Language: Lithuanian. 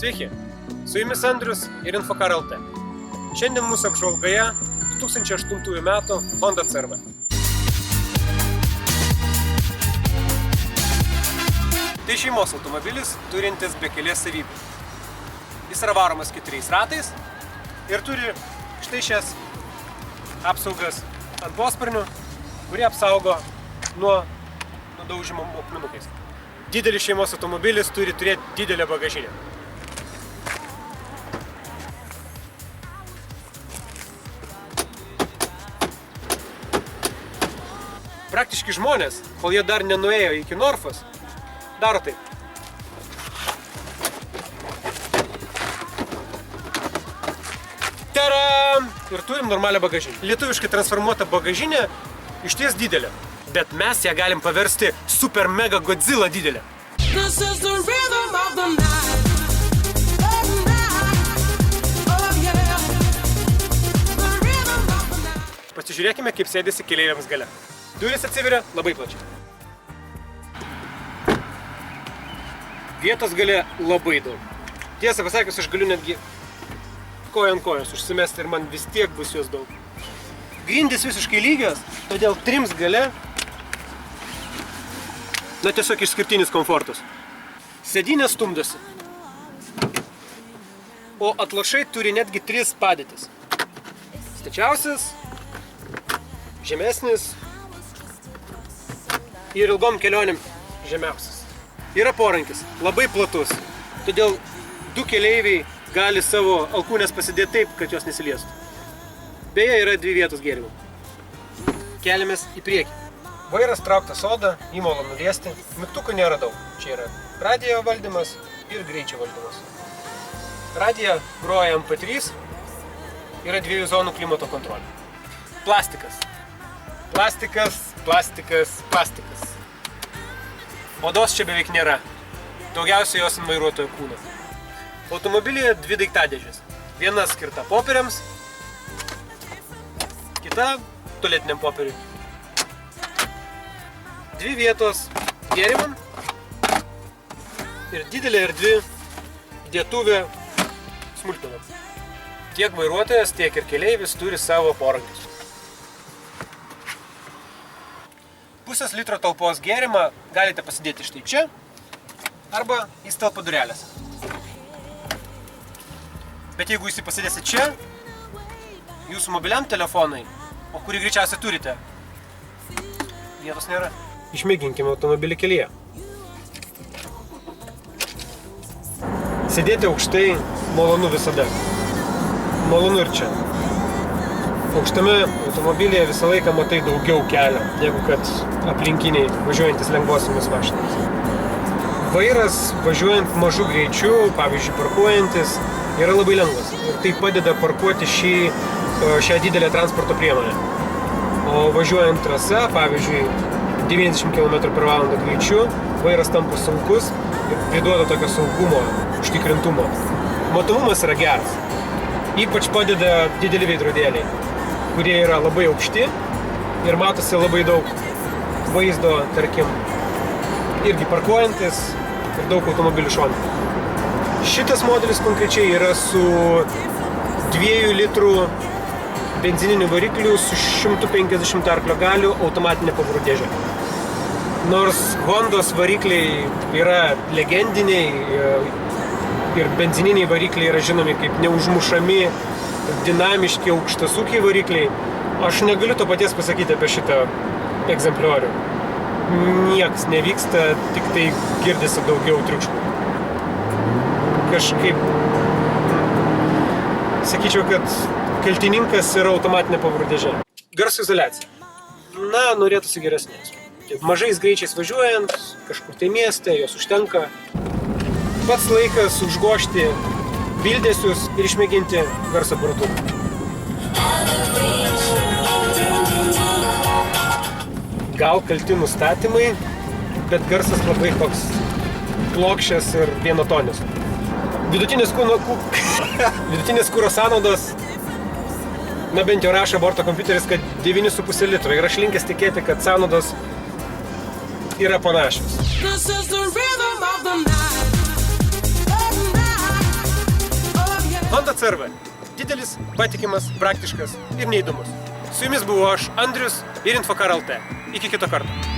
Sveiki, su jumis Andrius ir Infokar LT. Šiandien mūsų apžvalgoje 2008 metų Honda CR-V. Tai šeimos automobilis, turintis bekelės savybių. Jis yra varomas 4 ratais ir turi štai šias apsaugas ant posparnių, kurie apsaugo nuo nudaužimo akmenukais. Didelis šeimos automobilis turi turėti didelę bagažinę. Praktiški žmonės, kol jie dar nenuėjo iki Norfos, daro taip. Taram! Ir turim normalią bagažinę. Lietuviškai transformuota bagažinė išties didelė, bet mes ją galim paversti super mega Godzilla didelę. Pasižiūrėkime, kaip sėdėsi keleiviams gale. Durys atsiveria labai plačiai. Vietos gale labai daug. Tiesą pasakius, aš galiu netgi koją ant kojos užsimesti ir man vis tiek bus jos daug. Grindys visiškai lygios, todėl trims gale tiesiog išskirtinis komfortas. Sėdynės stumdosi, o atlošai turi netgi 3 padėtis. Stačiausias, žemesnis ir ilgom kelionėm žemiausias. Yra porankis, labai platus, todėl 2 keleiviai gali savo alkūnės pasidėti taip, kad jos nesiliestų. Beje, yra 2 vietos gėrimų. Keliamės į priekį. Vairas trauktas oda, jį malonu liesti, mygtukų nėra daug. Čia yra radijo valdymas ir greičio valdymas. Radija groja MP3, yra 2 zonų klimato kontrolė. Plastikas. Plastikas, plastikas, plastikas. Odos čia beveik nėra. Daugiausiai jos ant vairuotojo kūno. Automobilyje 2 daiktadėžės. Viena skirta popieriams, kita tualetiniam popieriui. 2 vietos gėrimam ir didelė erdvi dėtuvė smulkmenom. Tiek vairuotojas, tiek ir keleivis turi savo porankius. Pusės litro talpos gėrimą galite pasidėti štai čia arba į stalpo durelės. Bet jeigu jūs jį pasidėsite čia, jūsų mobiliam telefonai, o kurį greičiausiai turite, vietos nėra. Išmėginkime automobilį kelyje. Sėdėti aukštai malonu visada. Malonu ir čia. Aukštame automobilyje visą laiką matai daugiau kelio, negu kad aplinkiniai važiuojantis lengvosiomis mašinomis. Vairas važiuojant mažu greičiu, pavyzdžiui, parkuojantis, yra labai lengvas. Ir tai padeda parkuoti šią didelę transporto priemonę. O važiuojant trasa, pavyzdžiui, 90 km/h greičiu, vairas tampa sunkus ir priduoda tokio saugumo, užtikrintumo. Matomumas yra geras. Ypač padeda dideli veidrodėliai, kurie yra labai aukšti ir matosi labai daug vaizdo, tarkim, irgi parkuojantis ir daug automobilių šone. Šitas modelis konkrečiai yra su 2 litrų benzininiu varikliu su 150 arklio galių automatinė pavarų dėžė. Nors Hondos varikliai yra legendiniai ir benzininiai varikliai yra žinomi kaip neužmušami, dinamiški aukštasūkiai varikliai, aš negaliu to paties pasakyti apie šitą egzempliorių. Nieks nevyksta, tik tai girdisi daugiau triukšmų. Kažkaip sakyčiau, kad kaltininkas yra automatinė pavarų dėžė. Garso izoliacija. Norėtųsi geresnės. Mažais greičiais važiuojant, kažkur tai mieste, jos užtenka. Pats laikas užgožti bildesius ir išmėginti garso aparatūrą. Gal kalti nustatymai, bet garsas labai toks plokščias ir vienotonis. Vidutinės kuro sąnaudos, bent jau rašo borto kompiuteris, kad 9,5 litro. Ir aš linkęs tikėti, kad sąnaudos yra panašios. Honda CR-V. Didelis, patikimas, praktiškas ir neįdomus. Su jumis buvau aš, Andrius ir Infokar LT. Iki kito karto.